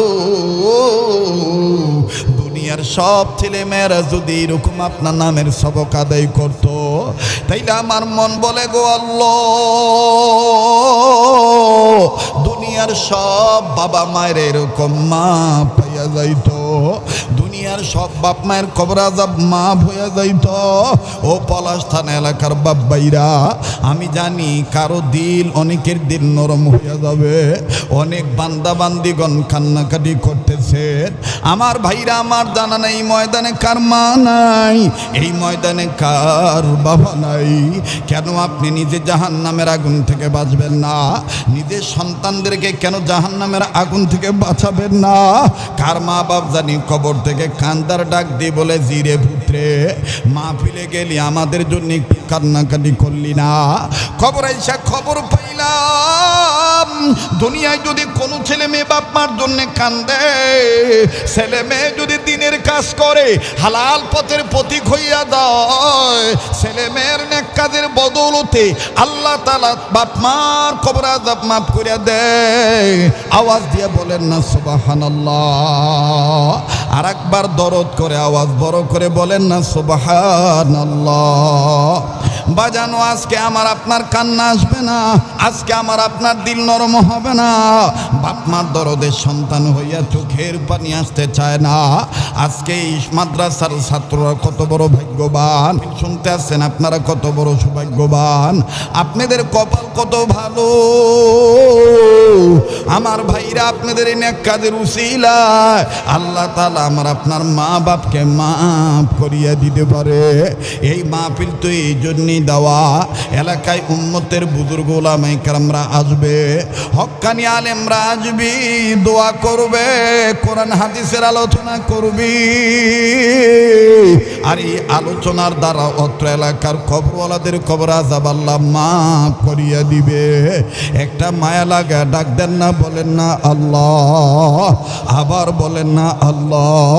Speaker 1: দুনিয়ার সব ছেলে মেয়েরা যদি এরকম আপনার নামের সবক আদায় করত, তাইলে আমার মন বলে, গো আল্লাহ, দুনিয়ার সব বাবা মায়ের এরকম মা পাইয়া যাইত, দুনিয়ার সব বাপ মায়ের কবর আযাব মাফ হইয়া যাইত। ও পলাশ থানা এলাকার বাপ ভাইরা, আমি জানি কারো দিল, অনেকের দিল নরম হইয়া যাবে, অনেক বান্দা বান্দিগণ কান্নাকাটি করতেছে। আমার ভাইরা, আমার জানা নাই ময়দানে কার মা নাই, এই ময়দানে কার বাবা নাই। কেন আপনি নিজে জাহান্নামের আগুন থেকে বাঁচবেন না? নিজের সন্তানদেরকে কেন জাহান্নামের আগুন থেকে বাঁচাবেন না? কার মা বাপ জানি কবর থেকে কান্দার ডাক দিয়ে বলে, জিরে পুত্রে মাহফিলে গেলি আমাদের জন্য একটু কান্নাকাটি করলি না? খবর আইসা খবর পাইলাম, দুনিয়ায় যদি কোনো ছেলে মেয়ে বাপ মার জন্য কান্দে, ছেলে মেয়ে যদি দিনের কাজ করে হালাল পথের প্রতীক হইয়া দেয়, ছেলে মেয়ের নেক কাজের বদৌলতে আল্লাহ তাআলা বাপ মার কবর আযাব মাফ করে দেয়। আওয়াজ দিয়ে বলেন না সুবহানাল্লাহ? আর একবার দরদ করে আওয়াজ বড় করে বলেন না সুবহানাল্লাহ? বাজানো, আজকে আমার আপনার কান্না আসবে না, আজকে আমার আপনার দিল নরম হবে না। বাপ মার দরদের সন্তান হইয়া চোখের পানি আসতে চায় না। আজকে এই মাদ্রাসার ছাত্ররা কত বড় ভাগ্যবান, শুনতে আসছেন আপনারা কত বড় সৌভাগ্যবান, আপনাদের কপাল কত ভালো। আমার ভাইরা, আপনাদের এই নেক কাজের উসিলায় আল্লাহ তাআলা আমার আপনার মা বাপকে মাফ করিয়া দিতে পারে। এই মাহফিল তো এই জন্যই দেওয়া, এলাকায় উম্মতের বুজুর্গ ওলামায়ে কেরামরা আসবে, হক্কানি আলেমরা আসবি, দোয়া করবে, কোরআন হাদিসের আলোচনা করবি, আর এই আলোচনার দ্বারা অত্র এলাকার কবরওয়ালাদের কবর আযাব আল্লাহ মাফ করিয়া দিবে। একটা মায়া লাগা ডাক দেন না, বলেন না আল্লাহ? আবার বলেন না আল্লাহ?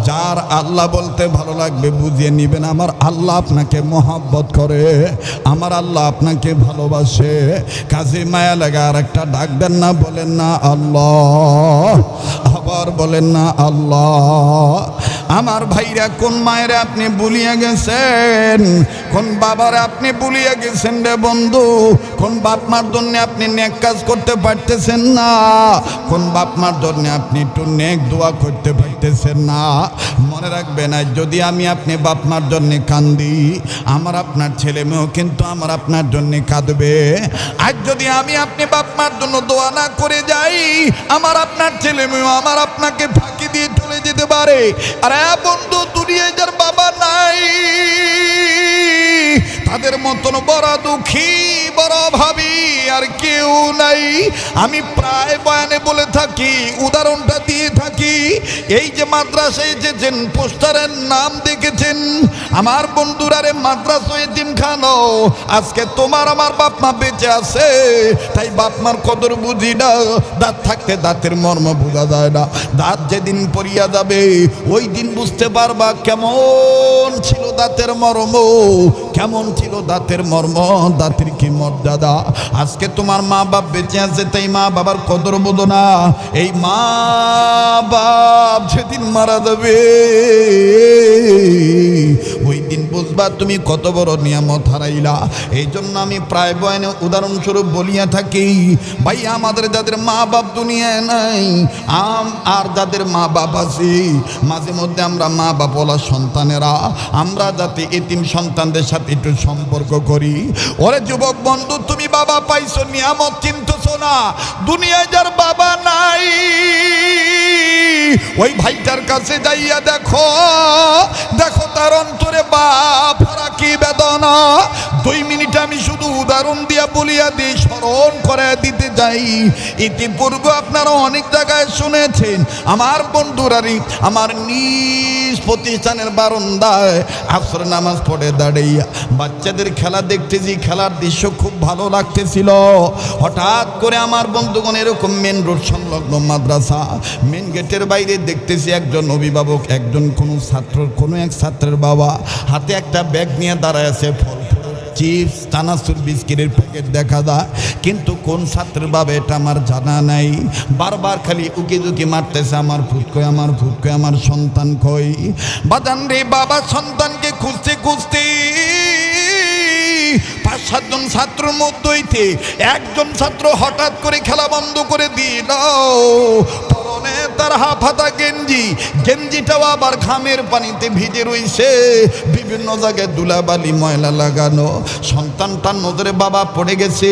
Speaker 1: যার আল্লাহ বলতে ভালো লাগবে বুঝিয়ে নিবেন, আমার আল্লাহ আপনাকে মহব্বত করে, আমার আল্লাহ আপনাকে ভালোবাসে। কাজে মায়া লাগা আর একটা ডাক দেন না, বলেন না আল্লাহ? আবার বলেন না আল্লাহ? আমার ভাইরা কোন মায়েরা আপনি ভুলিয়া গেছেন, কোন বাবারা আপনি ভুলিয়া গেছেন রে বন্ধু, কোন বাপ মার জন্য আপনি নেক কাজ করতে পারতেছেন না, কোন বাপ মার জন্য আপনি একটু নেক দোয়া করতে পারতেছেন না। মনে রাখবেন, আজ যদি আমি আপনি বাপ মার জন্য কান্দি, আমার আপনার ছেলে মেয়েও কিন্তু আমার আপনার জন্য কাঁদবে। আজ যদি আমি আপনি বাপ মার জন্য দোয়া না করে যাই, আমার আপনার ছেলে মেয়েও আমার আপনাকে ফাঁকি দিয়ে চলে যেতে পারে। আরে বন্ধু, দুনিয়ায় যার বাবা নাই তাদের মতন বড় দুঃখী, বড় ভাবি আর কেউ নাই। আমি প্রায় বয়ানে বলে থাকি, উদাহরণটা দিয়ে থাকি। এই যে মাদ্রাসায় এসেছেন, পোস্টারের নাম দেখেছেন, আমার বন্ধুরা রে মাদ্রাসা এতিমখানা। আজকে তোমার আমার বাপ মা বেঁচে আছে, তাই বাপ মার কদর বুঝি না। দাঁত থাকতে দাঁতের মর্ম বোঝা যায় না, দাঁত যেদিন পড়িয়া যাবে ওই দিন বুঝতে পারবা কেমন ছিল দাঁতের মর্ম, কেমন ছিল দাঁতের মর্ম, দাঁতের কি মর্যাদা। আজকে তোমার মা বাপ বেঁচে আছে, তাই মা বাবার কদর বোঝো না। এই মা বাপ যেদিন মারা যাবে ওই দিন বুঝবা তুমি কত বড় নিয়ামত হারাইলা। এই জন্য আমি প্রায় বয়ানে উদাহরণস্বরূপ বলিয়া থাকি, ভাই আমাদের যাদের মা বাপ দুনিয়ায় নাই আর যাদের মা বাপ আছে, মাঝে মধ্যে আমরা মা বাপওয়ালা সন্তানেরা আমরা যাতে এতিম সন্তানদের সাথে একটু সম্পর্ক করি। ওরে যুবক বন্ধু, তুমি বাবা পাইছো, নিয়ামত চিনতেছো না। দুনিয়ায় যার বাবা নাই ওই ভাইটার কাছে যাইয়া দেখো, দেখো তার অন্তরে বাপ হারা কি বেদনা। 2 মিনিট আমি শুধু উদাহরণ দিয়া বলিয়া দিই, স্মরণ করে দিতে যাই। ইতিপূর্বে আপনারা অনেক জায়গায় শুনেছেন, আমার বন্ধুরারি আমার নিজ প্রতিষ্ঠানের বারান্দায় আসর নামাজ পড়ে দাঁড়িয়ে বাচ্চাদের খেলা দেখতেছি, খেলার দৃশ্য খুব ভালো লাগতেছিল। হঠাৎ করে আমার বন্ধুগণ এরকম মেন রোড সংলগ্ন মাদ্রাসা, মেন গেটের বাইরে দেখতেছি একজন অভিভাবক, একজন কোনো এক ছাত্রের বাবা হাতে একটা ব্যাগ নিয়ে দাঁড়ায় আছে। ফল, চিপস, চানাচুর, বিস্কিটের প্যাকেট দেখা যায়, কিন্তু কোন ছাত্রের বাবা এটা আমার জানা নাই। বারবার খালি উকি ঝুঁকি মারতেছে, আমার ভূত কই, আমার ভূত কই, আমার সন্তান কই। বাজান রে, বাবা সন্তানকে খুঁজতে খুঁজতে 5-7 জন ছাত্রের মধ্যে হইতে একজন ছাত্র হঠাৎ করে খেলা বন্ধ করে দিল। পরনে তার হাফ হাতা গেঞ্জিটাও আবার ঘামের পানিতে ভিজে রইছে, বিভিন্ন জায়গায় ধুলাবালি ময়লা লাগানো। সন্তানটার নজরে বাবা পড়ে গেছে।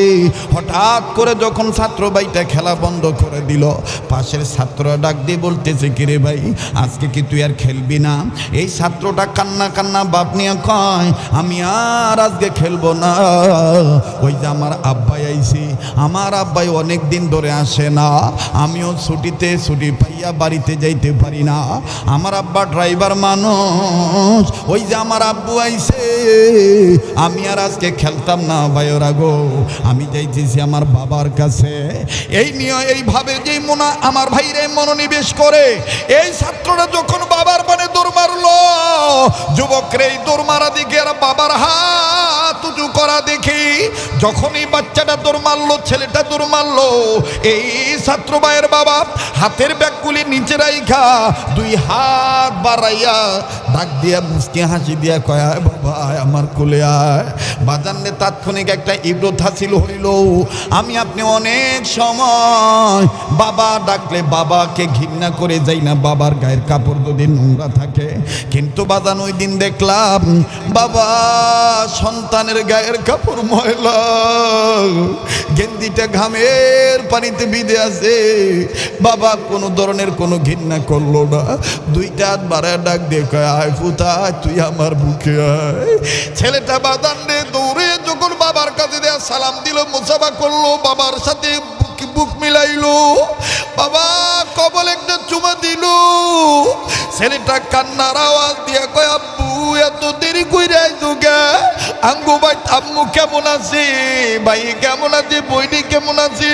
Speaker 1: হঠাৎ করে যখন ছাত্র ভাইটা খেলা বন্ধ করে দিল, পাশের ছাত্ররা ডাক দিয়ে বলতেছে, কিরে ভাই আজকে কি তুই আর খেলবি না? এই ছাত্রটা কান্না কান্না বাপ নিয়ে কয়, আমি আর আজকে খেলবো না। ওই যে আমার আব্বাই আইছি, আমার আব্বাই অনেক দিন ধরে আসে না, আমিও ছুটি পাইয়া বাড়িতে যাইতে পারি না। আমার আব্বা ড্রাইভার মানুষ, ওই যে আমার আব্বু আইছে, আমি আর আজকে খেলতাম না ভাইয়েরা গো, আমি যাইতেছি আমার বাবার কাছে। এই নিয়ে এইভাবে যে আমার ভাইরে মনোনিবেশ করে, এই ছাত্ররা যখন বাবার পানে দৌড় মারলো, যুবকরা এই দৌড় মারা দেখে আর বাবার হাত উঁচু করা দেখি, যখন এই বাচ্চাটা দৌড় মারলো, ছেলেটা দৌড় মারলো, এই ছাত্র ভাইয়ের বাবা হাতের ব্যাগগুলি নিচে রাইখা 2 হাত বাড়াইয়া ডাক দিয়া মুস্কি হাসি দিয়া কয়, আয় বাবা আয় আমার কোলে আয়। বাজানে তাৎক্ষণিক একটা ইব্রত হাসিল হইল। আমি আপনি অনেক সময় বাবা ডাকলে বাবাকে ঘৃণা করে যাই না, বাবার গায়ের কাপড় যদি নোংরা থাকে, কিন্তু বাজান ওই দিন দেখলাম বাবা সন্তানের গায়ের কাপড় ময়লা, গেঞ্জিটা ঘামের পানিতে ভিজে আছে। বাবা কোনো ধরনের কোনো ঘৃণা করলো না, 2টা হাত বাড়ায় ডাক দিয়ে কয়, আয় ফুতা তুই আমার বুকে আয়। ছেলেটা বাদান রে দৌড়ে যখন বাবার কাছে দেয়া সালাম দিল, মুসাফা করলো, বাবার সাথে বুক মিলাইলো, বাবা কবল একটা চুমা দিল। ছেলেটা কান্নার আওয়াজ দিয়ে কয়, আব্বু এত দেরি কইরা আইছো কে? আঙ্গু ভাই আম্মু কেমন আছে? ভাই কেমন আছে? বইনি কেমন আছে?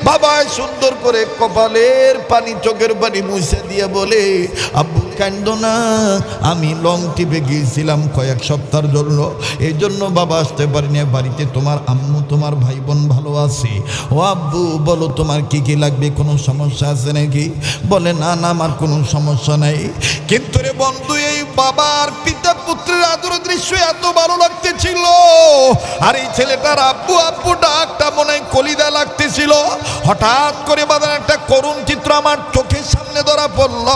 Speaker 1: বাবা সুন্দর করে কপালের পানি চোখের পানি মুছে দিয়ে বলে, আব্বু কান্দো না, আমি লং টিপে গিয়েছিলাম কয়েক সপ্তাহের জন্য, এই জন্য বাবা আসতে পারিনি। বাড়িতে তোমার আম্মু তোমার ভাই বোন ভালো আছে? ও আব্বু বলো তোমার কি কি লাগবে, কোনো সমস্যা আছে নাকি? বলে না না আমার কোনো সমস্যা নাই। কিন্তু রে বন্ধু, এই বাবার পিতা পুত্রের আদর দৃশ্য এত ভালো লাগতেছিল, আর এই ছেলেটার আব্বু আব্বু ডাকটা মনে হয় কলিদা লাগতেছিল। হঠাৎ করে বাদার একটা করুণ চিত্র আমার চোখের সামনে ধরা পড়ল,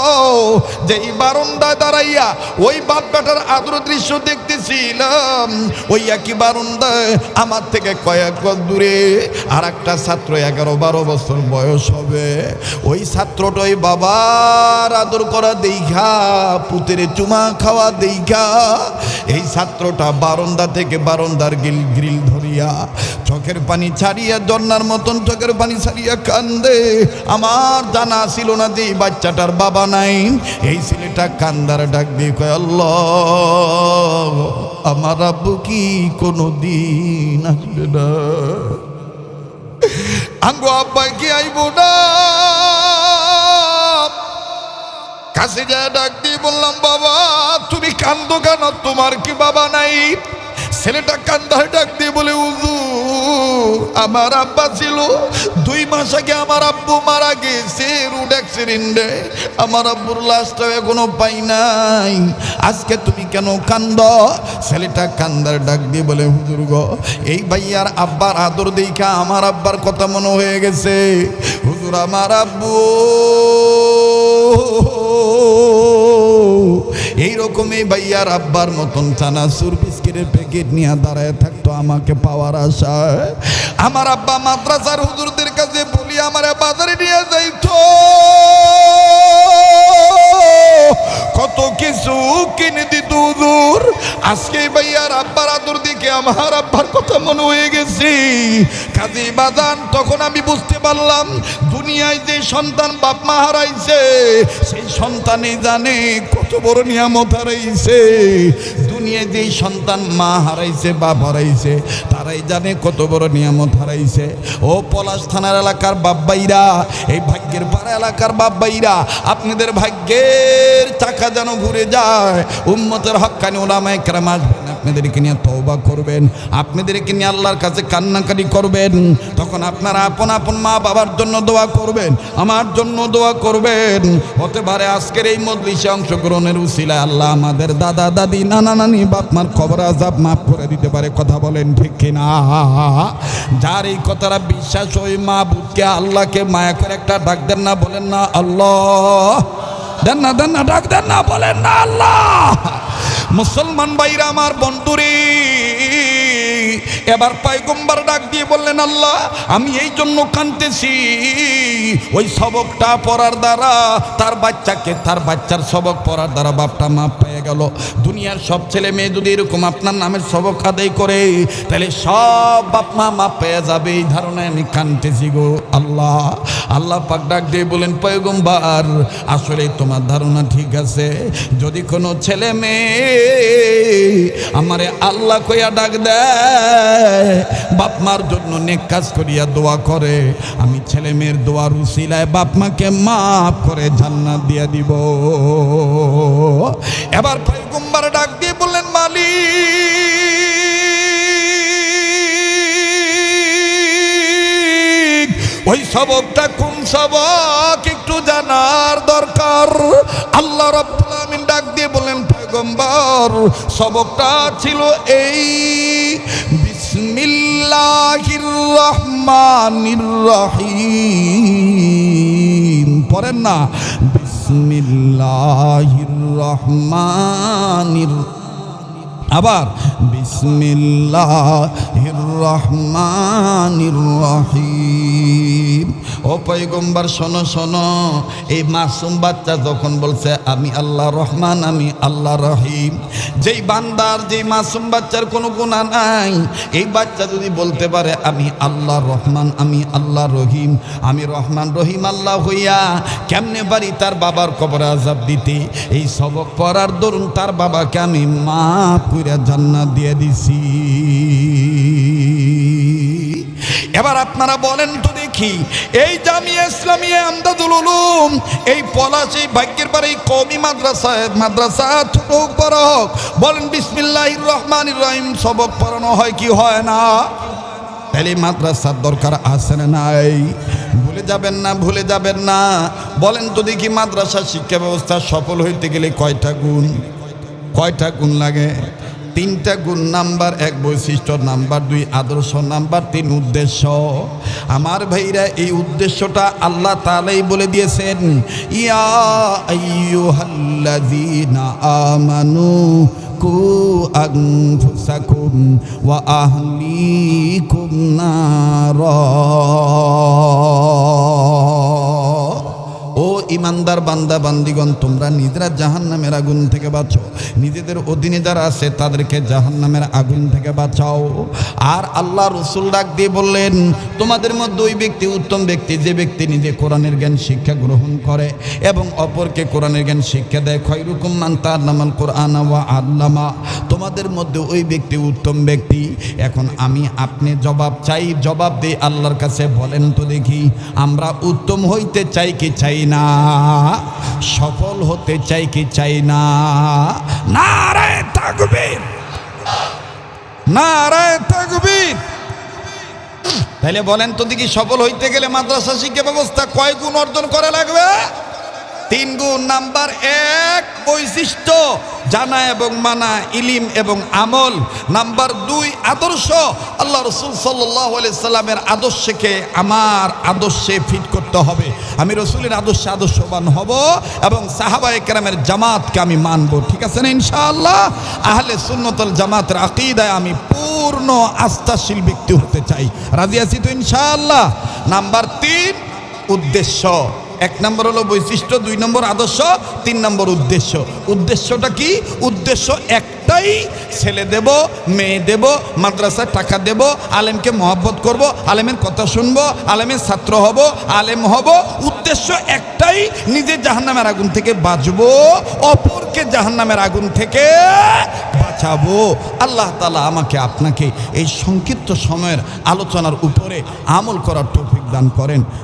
Speaker 1: যে এই বারান্দায় দাঁড়াইয়া ওই বাপ বেটার আদর দৃশ্য দেখতেছিলাম। ওই একই বারান্দায় আমার থেকে কয়েক গজ দূরে আর একটা ছাত্র 11-12 বছর বয়স হবে। ওই ছাত্রটা ওই বাবার আদর করা দেইখা, পুতের চুমা খাওয়া দেইখা, এই ছাত্রটা বারান্দা থেকে বারান্দার গ্রিল ধরিয়া চোখের পানি ছাড়িয়া জন্নার মতন চোখের পানি ছাড়িয়া কান্দে। আমার জানা ছিল না যে এই বাচ্চাটার বাবা নাই। এই ছেলেটা কান্দার ডাক দিয়ে কয়, আল্লাহ আমার আব্বু কি কোনো দিন আসবে না? আঙ্গো আব্বা কি আইব না? কাছে যা ডাক দিয়ে বললাম, বাবা তুমি কান্দো কেন? তোমার কি বাবা নাই? ছেলেটা কান্দার ডাক দিয়ে বলে, হুজুর আমার আব্বা ছিল, 2 মাস আগে আমার আব্বু মারা গেছে রোড অ্যাক্সিডেন্টে, আমার আব্বুর লাশটা এখনো পাই নাই, আজকে তুমি কেন কান্দ? ছেলেটা কান্দার ডাক দিয়ে বলে, হুজুর গো এই ভাইয়ার আব্বার আদর দেখা আমার আব্বার কথা মনে হয়ে গেছে। হুজুর আমার আব্বু এইরকমই ভাইয়ার আব্বার মতন চানাচুর বিস্কিটের প্যাকেট নিয়ে দাঁড়ায় থাকতো আমাকে পাওয়ার আশায়। আমার আব্বা মাদ্রাসার হুজুরদের কাছে বলি আমার বাজারে নিয়ে যাইতো, কত কিছু কিনে দিত হুজুর। আজকে ভাইয়ার আব্বার আদর দিকে আমার আব্বার কথা মনে হয়ে গেছে। কাজী বাজান তখন আমি বুঝতে পারলাম, দুনিয়ায় যে সন্তান বাপ মা হারাইছে সেই সন্তানই জানে কত বড় নিয়ামত হারাইছে। দুনিয়ায় যে সন্তান মা হারাইছে বাপ হারাইছে তারাই জানে কত বড় নিয়ামত হারাইছে। ও পলাশ থানার এলাকার বাপবাইরা, এই ভাগ্যের পাড়া এলাকার বাপবাইরা, আপনাদের ভাগ্যের চাকা যেন ঘুরে যায়। উম্মতের হক্কানি উলামায়ে কেরাম আসবেন, আপনাদেরকে নিয়ে তওবা করবেন, আপনাদেরকে নিয়ে আল্লাহর কাছে কান্নাকাটি করবেন। তখন আপনারা আপন আপন মা বাবার জন্য দোয়া করবেন, আমার জন্য দোয়া করবেন। হতে পারে আজকের এই মজলিসে অংশগ্রহণের উসিলায় আল্লাহ আমাদের দাদা দাদি নানা নানি বাপ মার কবর আযাব মাফ করে দিতে পারে। কথা বলেন ঠিক কিনা? যার এই কথাটা বিশ্বাস, ওই মাবুদকে আল্লাহকে মায়া করে একটা ডাক দেন না, বলেন না আল্লাহ, দেন না ডাক দেন না, বলেন না আল্লাহ। মুসলমান ভাইরা আমার, বন্ধুরে, এবার পয়গম্বর ডাক দিয়ে বললেন, আল্লাহ আমি এই জন্য কাঁদতেছি, ওই সবকটা পড়ার দ্বারা তার বাচ্চাকে, তার বাচ্চার সবক পড়ার দ্বারা বাপটা মাপ পেয়ে গেল। দুনিয়ার সব ছেলে মেয়ে যদি এরকম আপনার নামের সবক আদায় করে তাহলে সব বাপ মা মাপ পেয়ে যাবে, এই ধারণায় আমি কাঁদতেছি গো আল্লাহ। আল্লাহ পাক ডাক দিয়ে বলেন, পয়গম্বর আসলে তোমার ধারণা ঠিক আছে, যদি কোনো ছেলে মেয়ে আমারে আল্লাহ কইয়া ডাক দেয়, বাপ মার জন্য নেক কাজ করিয়া দোয়া করে, আমি ছেলে মেয়ের দোয়ার উসিলায় বাপ মাকে মাফ করে জান্নাত দিয়া দিব। এবার পয়গম্বর ডাক দিয়ে বললেন, মালিক ওই সবকটা কোন সবক একটু জানার দরকার। আল্লাহ রাব্বুল আমিন ডাক দিয়ে বলেন, পয়গম্বর সবকটা ছিল এই, বিসমিল্লাহির রহমানির রহিম। পড়েন না, বিসমিল্লাহির রহমানির আবার বিসমিল্লাহির রহমানির রহিম। ও পয়গম্বর শোনো শোনো, এই মাসুম বাচ্চা যখন বলছে আমি আল্লাহ রহমান আমি আল্লাহ রহিম, যেই বান্দার যেই মাসুম বাচ্চার কোনো গুনাহ নাই, এই বাচ্চা যদি বলতে পারে আমি আল্লাহ রহমান আমি আল্লাহ রহিম, আমি রহমান রহিম আল্লাহ হইয়া কেমনে পারি তার বাবার কবরে আযাব দিতে? এই সবক পড়ার দরুন তার বাবাকে আমি মাফ কইরা জান্নাত দিয়ে দিছি। এবার আপনারা বলেন তো দেখি, এই জামিয়া ইসলামিয়া আমদাদুল উলুম, এই পলাশী ভাগ্যের পরে এই কওমি মাদ্রাসা ছোট হোক বড় হোক, বলেন বিসমিল্লাহির রহমানির রহিম সবক পড়ানো হয় কি হয় না? তাহলে মাদ্রাসার দরকার আছে না নাই? ভুলে যাবেন না, ভুলে যাবেন না। বলেন তো দেখি, মাদ্রাসা শিক্ষা ব্যবস্থা সফল হইতে গেলে কয়টা গুণ, কয়টা গুণ লাগে? তিনটা গুণ। নাম্বার এক বৈশিষ্ট্য, নাম্বার দুই আদর্শ, নাম্বার তিন উদ্দেশ্য। আমার ভাইরা, এই উদ্দেশ্যটা আল্লাহ তাআলাই বলে দিয়েছেন, ইয়া আইয়ুহাল্লাযীনা আমানু কু আনফুসাকুম ওয়া আহলিকুম নারা। ও ইমানদার বান্দা বান্দিগণ, তোমরা নিজেরা জাহান্নামের আগুন থেকে বাঁচো, নিজেদের অধীনে যারা আছে তাদেরকে জাহান্নামের আগুন থেকে বাঁচাও। আর আল্লাহ রসুল ডাক দিয়ে বললেন, তোমাদের মধ্যে ওই ব্যক্তি উত্তম ব্যক্তি যে ব্যক্তি নিজে কোরআনের জ্ঞান শিক্ষা গ্রহণ করে এবং অপরকে কোরআনের জ্ঞান শিক্ষা দেয়। খয়রুকুম মান তাআল্লামাল কুরআন ওয়া আল্লামা। তোমাদের মধ্যে ওই ব্যক্তি উত্তম ব্যক্তি। এখন আমি আপনি জবাব চাই, জবাব দিই আল্লাহর কাছে। বলেন তো দেখি, আমরা উত্তম হইতে চাই কি চাই না? সফল হতে চাই কি চাই না? নারায়ে তাকবীর, নারায়ে তাকবীর। তাহলে বলেন তো দেখি, সফল হইতে গেলে মাদ্রাসা শিক্ষা ব্যবস্থা কয় গুণ অর্জন করা লাগবে? তিন গুণ। নাম্বার এক বৈশিষ্ট্য, জানা এবং মানা, ইলিম এবং আমল। নাম্বার দুই আদর্শ, আল্লাহ রসুল সাল্লাল্লাহু আলাইহি সাল্লামের আদর্শকে আমার আদর্শে ফিট করতে হবে। আমি রসুলের আদর্শে আদর্শবান হব এবং সাহাবায়ে কেরামের জামাতকে আমি মানব। ঠিক আছে না ইনশাআল্লাহ? আহলে সুন্নাত ওয়াল জামাতের আকীদায় আমি পূর্ণ আস্থাশীল ব্যক্তি হতে চাই। রাজি আছি তো ইনশাআল্লাহ? নাম্বার তিন উদ্দেশ্য। এক নম্বর হলো বৈশিষ্ট্য, দুই নম্বর আদর্শ, তিন নম্বর উদ্দেশ্য। উদ্দেশ্যটা কি? উদ্দেশ্য একটাই, ছেলে দেব, মেয়ে দেব, মাদ্রাসায় টাকা দেব, আলেমকে মহব্বত করব, আলেমের কথা শুনবো, আলেমের ছাত্র হব, আলেম হব। উদ্দেশ্য একটাই, নিজে জাহান্নামের আগুন থেকে বাঁচবো, অপরকে জাহান্নামের আগুন থেকে বাঁচাবো। আল্লাহ তাআলা আমাকে আপনাকে এই সংক্ষিপ্ত সময়ের আলোচনার উপরে আমল করার তৌফিক দান করেন।